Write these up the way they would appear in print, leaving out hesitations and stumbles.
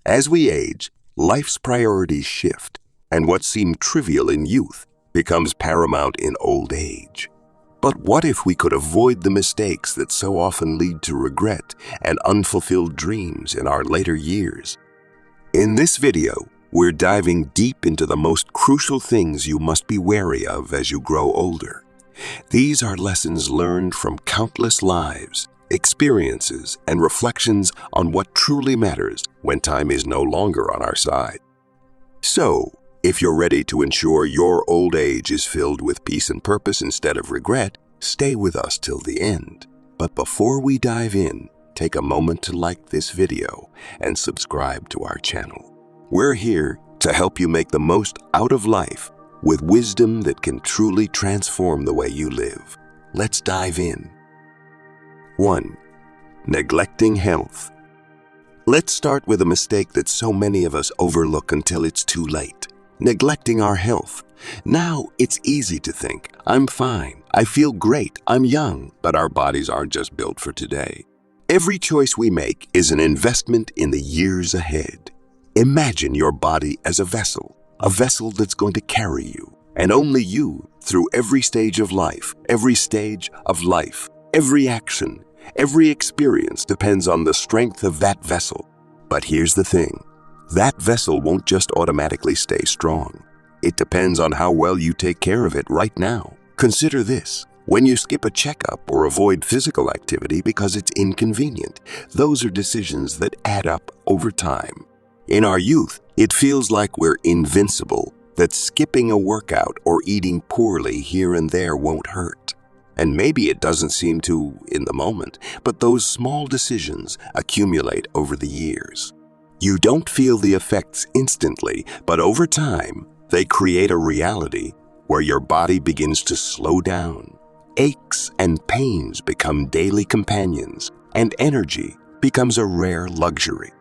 As we age, life's priorities shift, and what seemed trivial in youth becomes paramount in old age. But what if we could avoid the mistakes that so often lead to regret and unfulfilled dreams in our later years? In this video, we're diving deep into the most crucial things you must be wary of as you grow older. These are lessons learned from countless lives, experiences, and reflections on what truly matters when time is no longer on our side. So, if you're ready to ensure your old age is filled with peace and purpose instead of regret, stay with us till the end. But before we dive in, take a moment to like this video and subscribe to our channel. We're here to help you make the most out of life with wisdom that can truly transform the way you live. Let's dive in. 1. Neglecting health. Let's start with a mistake that so many of us overlook until it's too late. Neglecting our health. Now, it's easy to think, I'm fine, I feel great, I'm young, but our bodies aren't just built for today. Every choice we make is an investment in the years ahead. Imagine your body as a vessel that's going to carry you, and only you, through every stage of life, every action, every experience depends on the strength of that vessel. But here's the thing. That vessel won't just automatically stay strong. It depends on how well you take care of it right now. Consider this. When you skip a checkup or avoid physical activity because it's inconvenient, those are decisions that add up over time. In our youth, it feels like we're invincible, that skipping a workout or eating poorly here and there won't hurt. And maybe it doesn't seem to in the moment, but those small decisions accumulate over the years. You don't feel the effects instantly, but over time, they create a reality where your body begins to slow down. Aches and pains become daily companions, and energy becomes a rare luxury.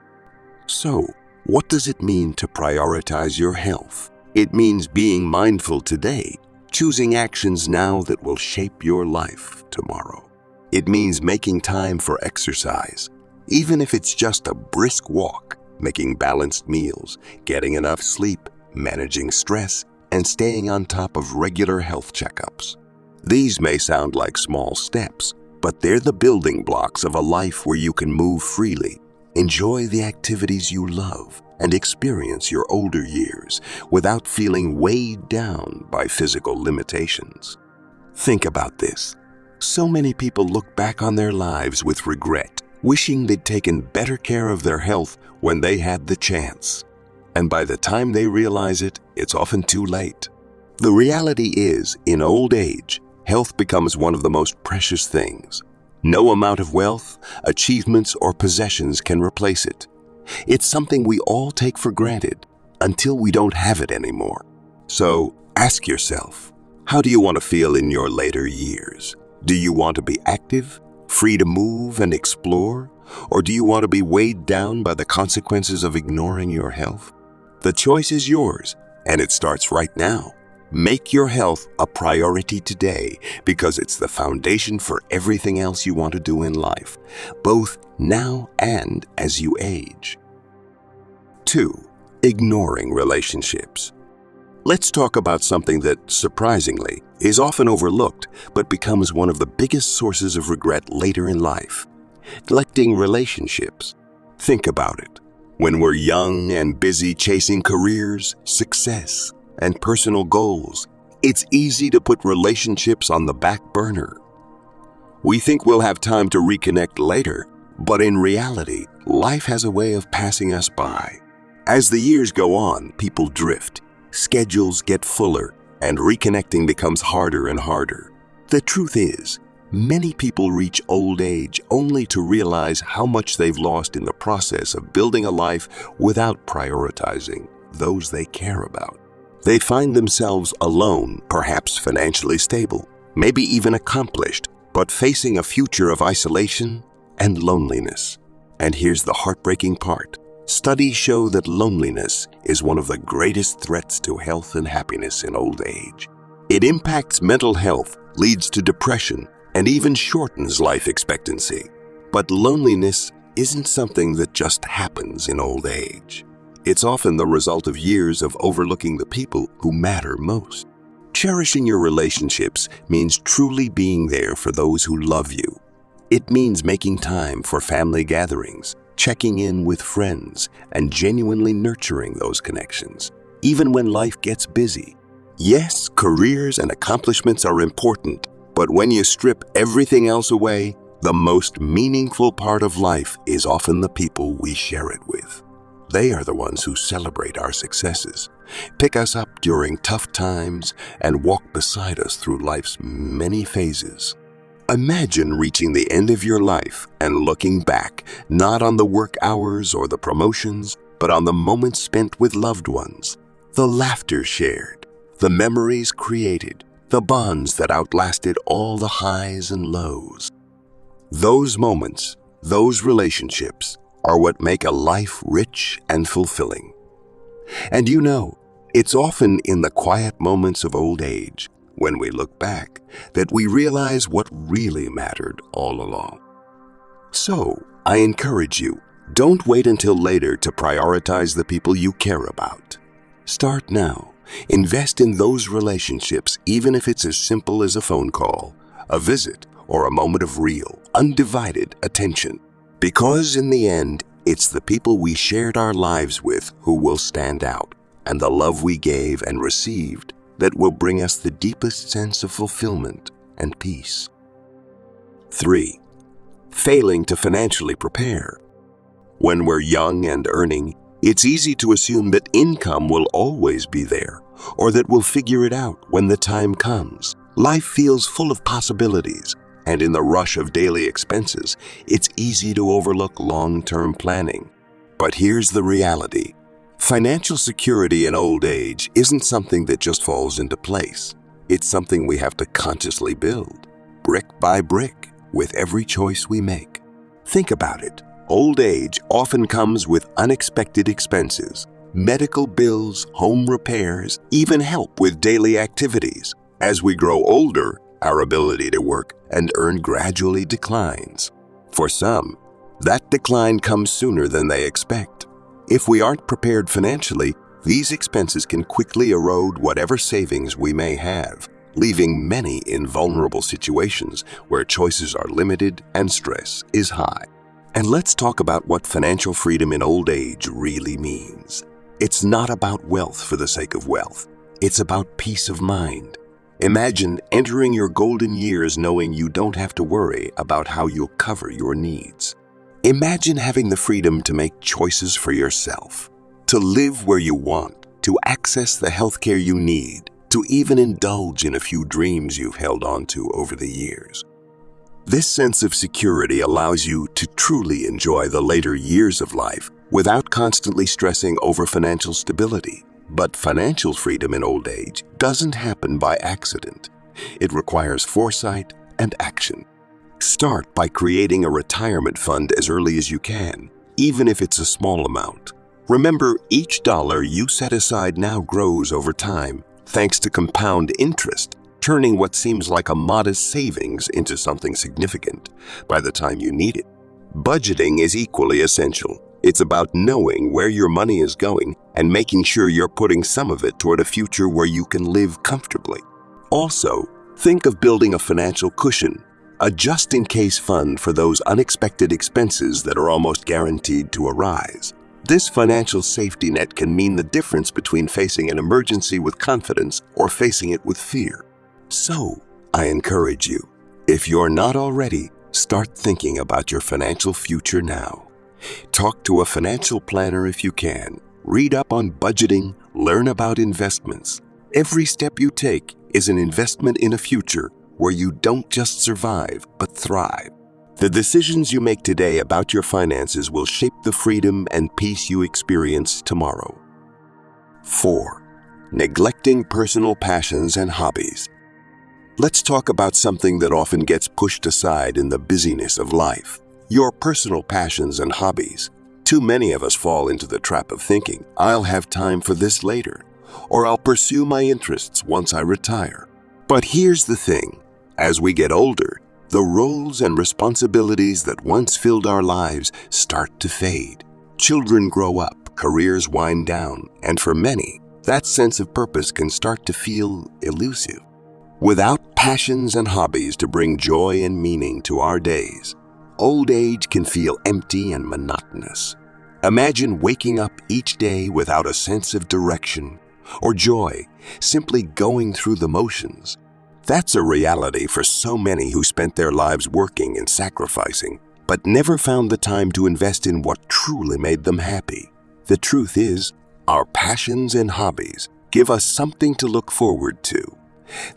So, what does it mean to prioritize your health? It means being mindful today, choosing actions now that will shape your life tomorrow. It means making time for exercise, even if it's just a brisk walk, making balanced meals, getting enough sleep, managing stress, and staying on top of regular health checkups. These may sound like small steps, but they're the building blocks of a life where you can move freely, enjoy the activities you love, and experience your older years without feeling weighed down by physical limitations. Think about this. So many people look back on their lives with regret, wishing they'd taken better care of their health when they had the chance. And by the time they realize it, it's often too late. The reality is, in old age, health becomes one of the most precious things. No amount of wealth, achievements, or possessions can replace it. It's something we all take for granted until we don't have it anymore. So, ask yourself, how do you want to feel in your later years? Do you want to be active, free to move and explore? Or do you want to be weighed down by the consequences of ignoring your health? The choice is yours, and it starts right now. Make your health a priority today because it's the foundation for everything else you want to do in life, both now and as you age. 2. Ignoring relationships. Let's talk about something that, surprisingly, is often overlooked but becomes one of the biggest sources of regret later in life. Neglecting relationships. Think about it. When we're young and busy chasing careers, success, and personal goals, it's easy to put relationships on the back burner. We think we'll have time to reconnect later, but in reality, life has a way of passing us by. As the years go on, people drift, schedules get fuller, and reconnecting becomes harder and harder. The truth is, many people reach old age only to realize how much they've lost in the process of building a life without prioritizing those they care about. They find themselves alone, perhaps financially stable, maybe even accomplished, but facing a future of isolation and loneliness. And here's the heartbreaking part. Studies show that loneliness is one of the greatest threats to health and happiness in old age. It impacts mental health, leads to depression, and even shortens life expectancy. But loneliness isn't something that just happens in old age. It's often the result of years of overlooking the people who matter most. Cherishing your relationships means truly being there for those who love you. It means making time for family gatherings, checking in with friends, and genuinely nurturing those connections, even when life gets busy. Yes, careers and accomplishments are important, but when you strip everything else away, the most meaningful part of life is often the people we share it with. They are the ones who celebrate our successes, pick us up during tough times, and walk beside us through life's many phases. Imagine reaching the end of your life and looking back, not on the work hours or the promotions, but on the moments spent with loved ones, the laughter shared, the memories created, the bonds that outlasted all the highs and lows. Those moments, those relationships, are what make a life rich and fulfilling. And you know, it's often in the quiet moments of old age, when we look back, that we realize what really mattered all along. So, I encourage you, don't wait until later to prioritize the people you care about. Start now. Invest in those relationships, even if it's as simple as a phone call, a visit, or a moment of real, undivided attention. Because in the end, it's the people we shared our lives with who will stand out, and the love we gave and received that will bring us the deepest sense of fulfillment and peace. 3. Failing to financially prepare. When we're young and earning, it's easy to assume that income will always be there, or that we'll figure it out when the time comes. Life feels full of possibilities, and in the rush of daily expenses, it's easy to overlook long-term planning. But here's the reality. Financial security in old age isn't something that just falls into place. It's something we have to consciously build, brick by brick, with every choice we make. Think about it. Old age often comes with unexpected expenses, medical bills, home repairs, even help with daily activities. As we grow older, our ability to work and earn gradually declines. For some, that decline comes sooner than they expect. If we aren't prepared financially, these expenses can quickly erode whatever savings we may have, leaving many in vulnerable situations where choices are limited and stress is high. And let's talk about what financial freedom in old age really means. It's not about wealth for the sake of wealth. It's about peace of mind. Imagine entering your golden years knowing you don't have to worry about how you'll cover your needs. Imagine having the freedom to make choices for yourself, to live where you want, to access the healthcare you need, to even indulge in a few dreams you've held on to over the years. This sense of security allows you to truly enjoy the later years of life without constantly stressing over financial stability. But financial freedom in old age doesn't happen by accident. It requires foresight and action. Start by creating a retirement fund as early as you can, even if it's a small amount. Remember, each dollar you set aside now grows over time, thanks to compound interest, turning what seems like a modest savings into something significant by the time you need it. Budgeting is equally essential. It's about knowing where your money is going and making sure you're putting some of it toward a future where you can live comfortably. Also, think of building a financial cushion, a just-in-case fund for those unexpected expenses that are almost guaranteed to arise. This financial safety net can mean the difference between facing an emergency with confidence or facing it with fear. So, I encourage you, if you're not already, start thinking about your financial future now. Talk to a financial planner if you can. Read up on budgeting, learn about investments. Every step you take is an investment in a future where you don't just survive, but thrive. The decisions you make today about your finances will shape the freedom and peace you experience tomorrow. 4. Neglecting personal passions and hobbies. Let's talk about something that often gets pushed aside in the busyness of life. Your personal passions and hobbies. Too many of us fall into the trap of thinking, I'll have time for this later, or I'll pursue my interests once I retire. But here's the thing. As we get older, The roles and responsibilities that once filled our lives start to fade. Children grow up, careers wind down, and for many, that sense of purpose can start to feel elusive. Without passions and hobbies to bring joy and meaning to our days, old age can feel empty and monotonous. Imagine waking up each day without a sense of direction or joy, simply going through the motions. That's a reality for so many who spent their lives working and sacrificing, but never found the time to invest in what truly made them happy. The truth is, our passions and hobbies give us something to look forward to.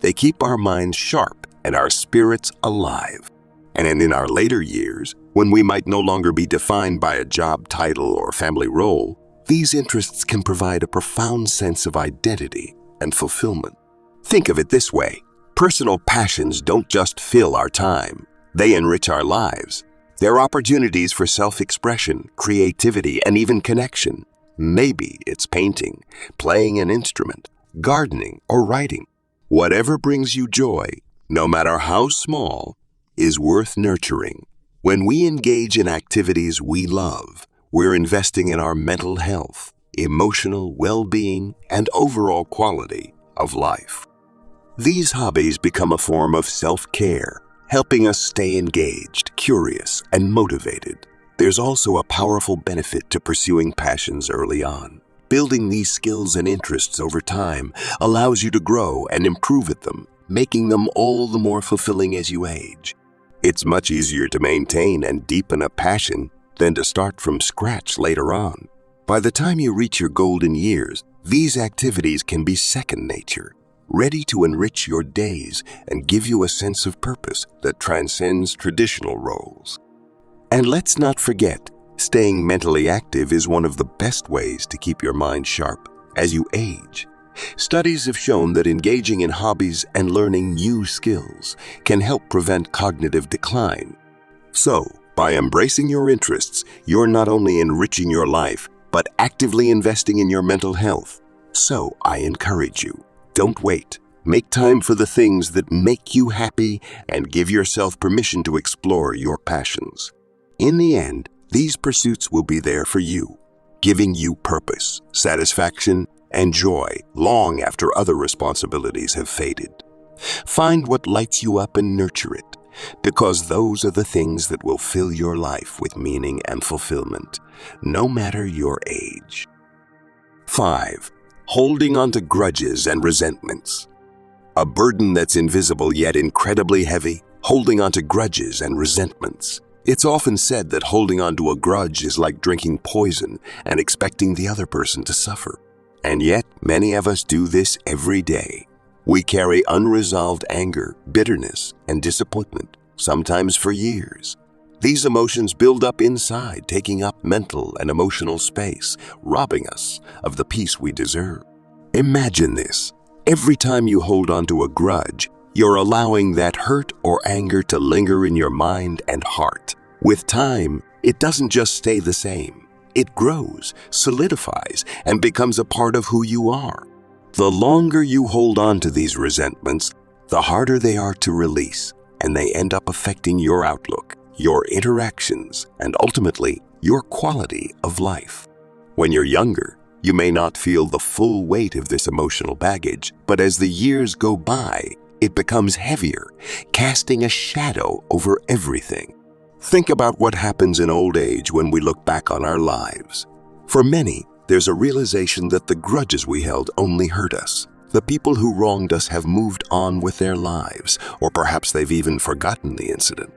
They keep our minds sharp and our spirits alive. And in our later years, when we might no longer be defined by a job title or family role, these interests can provide a profound sense of identity and fulfillment. Think of it this way. Personal passions don't just fill our time. They enrich our lives. They're opportunities for self-expression, creativity, and even connection. Maybe it's painting, playing an instrument, gardening, or writing. Whatever brings you joy, no matter how small, is worth nurturing. When we engage in activities we love, we're investing in our mental health, emotional well-being, and overall quality of life. These hobbies become a form of self-care, helping us stay engaged, curious, and motivated. There's also a powerful benefit to pursuing passions early on. Building these skills and interests over time allows you to grow and improve at them, making them all the more fulfilling as you age. It's much easier to maintain and deepen a passion than to start from scratch later on. By the time you reach your golden years, these activities can be second nature, ready to enrich your days and give you a sense of purpose that transcends traditional roles. And let's not forget, staying mentally active is one of the best ways to keep your mind sharp as you age. Studies have shown that engaging in hobbies and learning new skills can help prevent cognitive decline. So, by embracing your interests, you're not only enriching your life, but actively investing in your mental health. So, I encourage you, don't wait. Make time for the things that make you happy and give yourself permission to explore your passions. In the end, these pursuits will be there for you, giving you purpose, satisfaction, and joy long after other responsibilities have faded. Find what lights you up and nurture it, because those are the things that will fill your life with meaning and fulfillment, no matter your age. 5. Holding on to grudges and resentments. A burden that's invisible yet incredibly heavy, holding on to grudges and resentments. It's often said that holding on to a grudge is like drinking poison and expecting the other person to suffer. And yet, many of us do this every day. We carry unresolved anger, bitterness, and disappointment, sometimes for years. These emotions build up inside, taking up mental and emotional space, robbing us of the peace we deserve. Imagine this. Every time you hold on to a grudge, you're allowing that hurt or anger to linger in your mind and heart. With time, it doesn't just stay the same. It grows, solidifies, and becomes a part of who you are. The longer you hold on to these resentments, the harder they are to release, and they end up affecting your outlook, your interactions, and ultimately, your quality of life. When you're younger, you may not feel the full weight of this emotional baggage, but as the years go by, it becomes heavier, casting a shadow over everything. Think about what happens in old age when we look back on our lives. For many, there's a realization that the grudges we held only hurt us. The people who wronged us have moved on with their lives, or perhaps they've even forgotten the incident.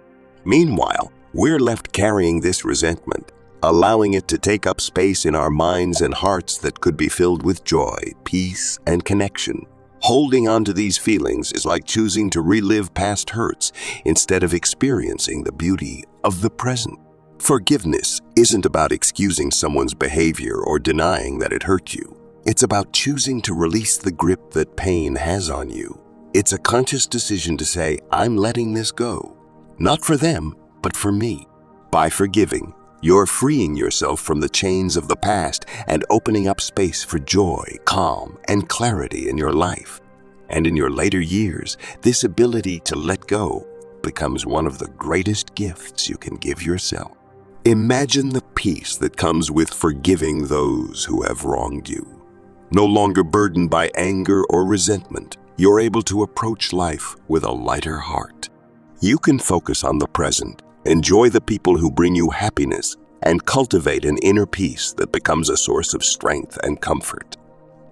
Meanwhile, we're left carrying this resentment, allowing it to take up space in our minds and hearts that could be filled with joy, peace, and connection. Holding on to these feelings is like choosing to relive past hurts instead of experiencing the beauty of the present. Forgiveness isn't about excusing someone's behavior or denying that it hurt you. It's about choosing to release the grip that pain has on you. It's a conscious decision to say, I'm letting this go. Not for them, but for me. By forgiving, you're freeing yourself from the chains of the past and opening up space for joy, calm, and clarity in your life. And in your later years, this ability to let go becomes one of the greatest gifts you can give yourself. Imagine the peace that comes with forgiving those who have wronged you. No longer burdened by anger or resentment, you're able to approach life with a lighter heart. You can focus on the present, enjoy the people who bring you happiness, and cultivate an inner peace that becomes a source of strength and comfort.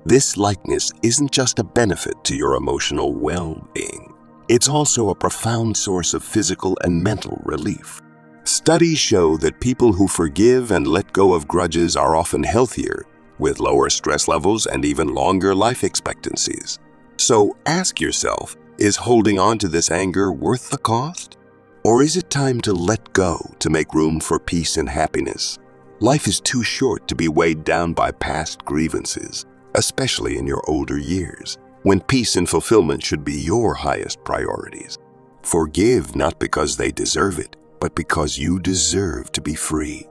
This lightness isn't just a benefit to your emotional well-being. It's also a profound source of physical and mental relief. Studies show that people who forgive and let go of grudges are often healthier, with lower stress levels and even longer life expectancies. So ask yourself, is holding on to this anger worth the cost? Or is it time to let go to make room for peace and happiness? Life is too short to be weighed down by past grievances, especially in your older years, when peace and fulfillment should be your highest priorities. Forgive not because they deserve it, but because you deserve to be free.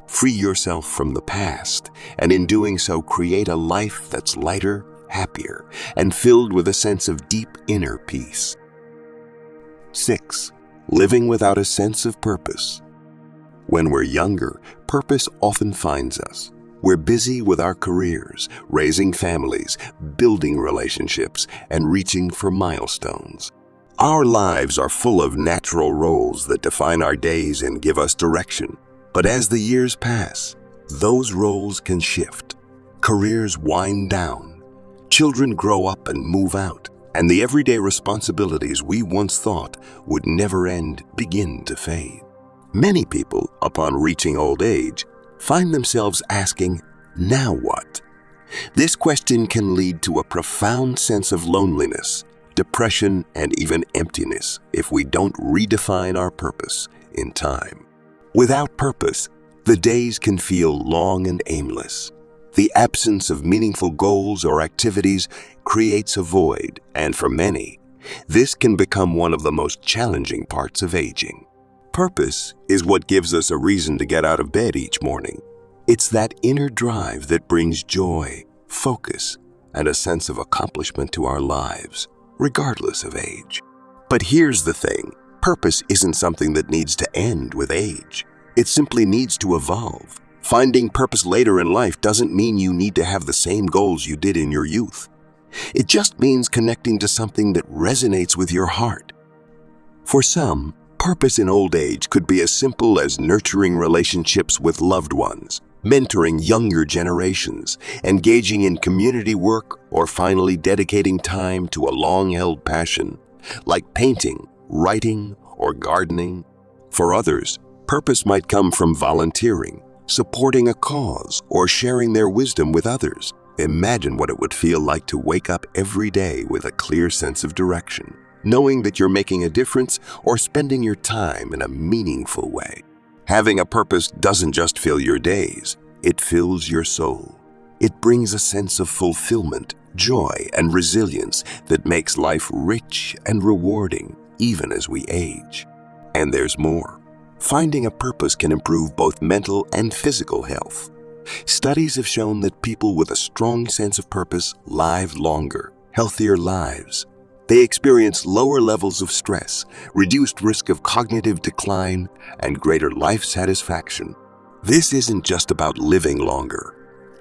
Free yourself from the past, and in doing so, create a life that's lighter, happier, and filled with a sense of deep inner peace. 6. Living without a sense of purpose. When we're younger, purpose often finds us. We're busy with our careers, raising families, building relationships, and reaching for milestones. Our lives are full of natural roles that define our days and give us direction. But as the years pass, those roles can shift. Careers wind down. Children grow up and move out, and the everyday responsibilities we once thought would never end begin to fade. Many people, upon reaching old age, find themselves asking, "Now what?" This question can lead to a profound sense of loneliness, depression, and even emptiness if we don't redefine our purpose in time. Without purpose, the days can feel long and aimless. The absence of meaningful goals or activities creates a void, and for many, this can become one of the most challenging parts of aging. Purpose is what gives us a reason to get out of bed each morning. It's that inner drive that brings joy, focus, and a sense of accomplishment to our lives, regardless of age. But here's the thing, purpose isn't something that needs to end with age. It simply needs to evolve. Finding purpose later in life doesn't mean you need to have the same goals you did in your youth. It just means connecting to something that resonates with your heart. For some, purpose in old age could be as simple as nurturing relationships with loved ones, mentoring younger generations, engaging in community work, or finally dedicating time to a long-held passion, like painting, writing, or gardening. For others, purpose might come from volunteering, supporting a cause, or sharing their wisdom with others. Imagine what it would feel like to wake up every day with a clear sense of direction, knowing that you're making a difference or spending your time in a meaningful way. Having a purpose doesn't just fill your days, it fills your soul. It brings a sense of fulfillment, joy, and resilience that makes life rich and rewarding even as we age. And there's more. Finding a purpose can improve both mental and physical health. Studies have shown that people with a strong sense of purpose live longer, healthier lives. They experience lower levels of stress, reduced risk of cognitive decline, and greater life satisfaction. This isn't just about living longer.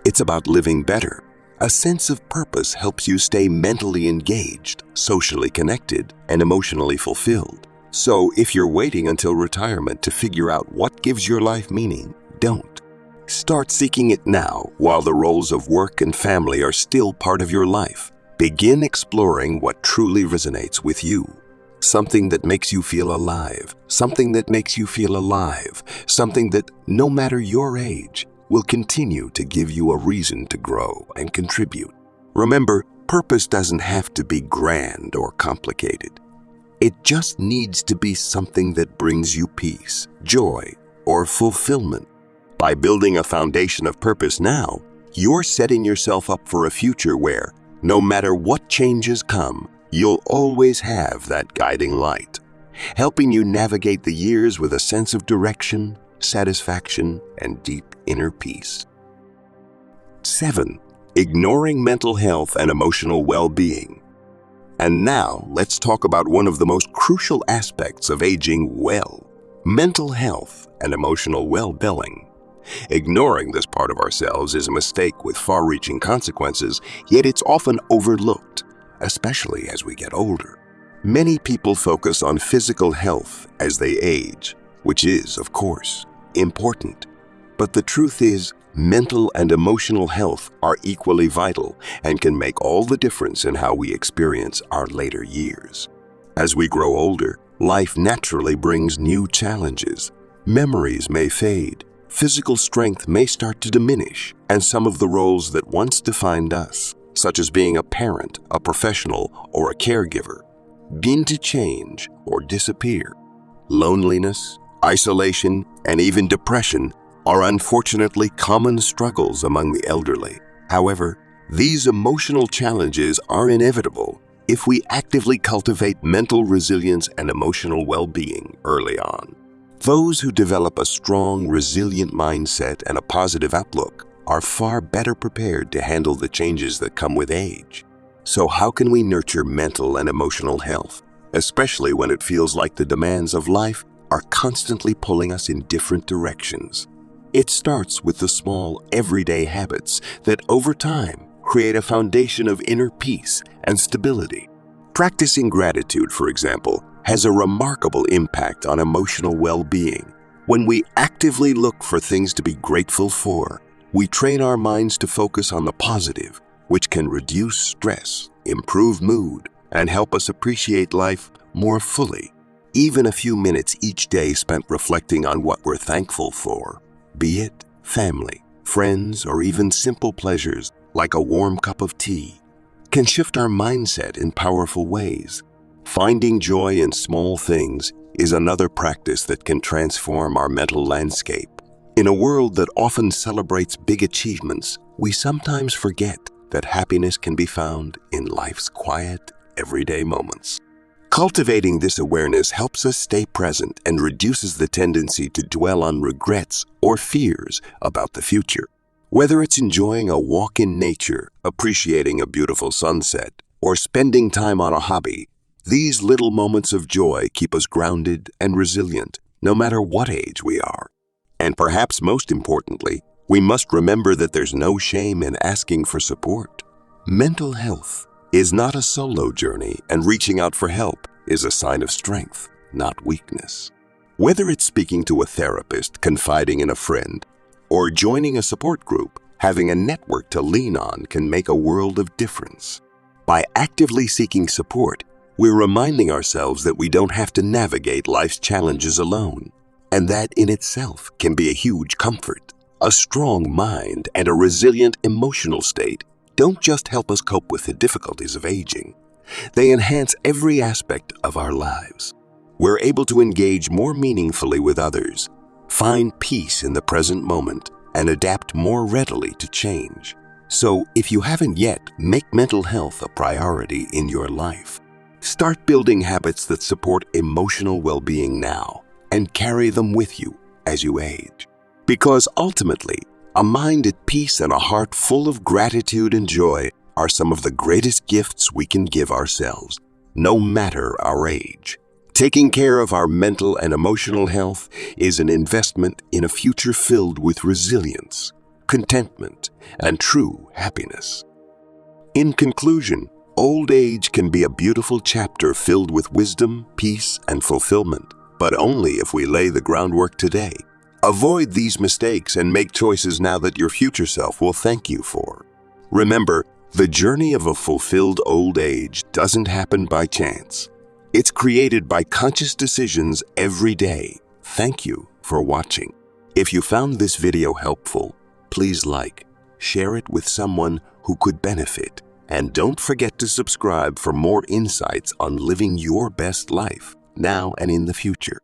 It's about living better. A sense of purpose helps you stay mentally engaged, socially connected, and emotionally fulfilled. So if you're waiting until retirement to figure out what gives your life meaning, don't. Start seeking it now while the roles of work and family are still part of your life. Begin exploring what truly resonates with you. Something that makes you feel alive. Something that makes you feel alive. Something that, no matter your age, will continue to give you a reason to grow and contribute. Remember, purpose doesn't have to be grand or complicated. It just needs to be something that brings you peace, joy, or fulfillment. By building a foundation of purpose now, you're setting yourself up for a future where, no matter what changes come, you'll always have that guiding light, helping you navigate the years with a sense of direction, satisfaction, and deep inner peace. 7. Ignoring mental health and emotional well-being. And now, let's talk about one of the most crucial aspects of aging well: mental health and emotional well-being. Ignoring this part of ourselves is a mistake with far-reaching consequences, yet it's often overlooked, especially as we get older. Many people focus on physical health as they age, which is, of course, important. But the truth is, mental and emotional health are equally vital and can make all the difference in how we experience our later years. As we grow older, life naturally brings new challenges. Memories may fade, physical strength may start to diminish, and some of the roles that once defined us, such as being a parent, a professional, or a caregiver, begin to change or disappear. Loneliness, isolation, and even depression are unfortunately common struggles among the elderly. However, these emotional challenges are inevitable if we actively cultivate mental resilience and emotional well-being early on. Those who develop a strong, resilient mindset and a positive outlook are far better prepared to handle the changes that come with age. So how can we nurture mental and emotional health, especially when it feels like the demands of life are constantly pulling us in different directions? It starts with the small, everyday habits that over time create a foundation of inner peace and stability. Practicing gratitude, for example, has a remarkable impact on emotional well-being. When we actively look for things to be grateful for, we train our minds to focus on the positive, which can reduce stress, improve mood, and help us appreciate life more fully. Even a few minutes each day spent reflecting on what we're thankful for, be it family, friends, or even simple pleasures like a warm cup of tea, can shift our mindset in powerful ways. Finding joy in small things is another practice that can transform our mental landscape. In a world that often celebrates big achievements, we sometimes forget that happiness can be found in life's quiet, everyday moments. Cultivating this awareness helps us stay present and reduces the tendency to dwell on regrets or fears about the future. Whether it's enjoying a walk in nature, appreciating a beautiful sunset, or spending time on a hobby, these little moments of joy keep us grounded and resilient, no matter what age we are. And perhaps most importantly, we must remember that there's no shame in asking for support. Mental health is not a solo journey, and reaching out for help is a sign of strength, not weakness. Whether it's speaking to a therapist, confiding in a friend, or joining a support group, having a network to lean on can make a world of difference. By actively seeking support, we're reminding ourselves that we don't have to navigate life's challenges alone, and that in itself can be a huge comfort. A strong mind and a resilient emotional state don't just help us cope with the difficulties of aging. They enhance every aspect of our lives. We're able to engage more meaningfully with others, find peace in the present moment, and adapt more readily to change. So, if you haven't yet, make mental health a priority in your life. Start building habits that support emotional well-being now and carry them with you as you age. Because ultimately, a mind at peace and a heart full of gratitude and joy are some of the greatest gifts we can give ourselves, no matter our age. Taking care of our mental and emotional health is an investment in a future filled with resilience, contentment, and true happiness. In conclusion, old age can be a beautiful chapter filled with wisdom, peace, and fulfillment, but only if we lay the groundwork today. Avoid these mistakes and make choices now that your future self will thank you for. Remember, the journey of a fulfilled old age doesn't happen by chance. It's created by conscious decisions every day. Thank you for watching. If you found this video helpful, please like, share it with someone who could benefit, and don't forget to subscribe for more insights on living your best life now and in the future.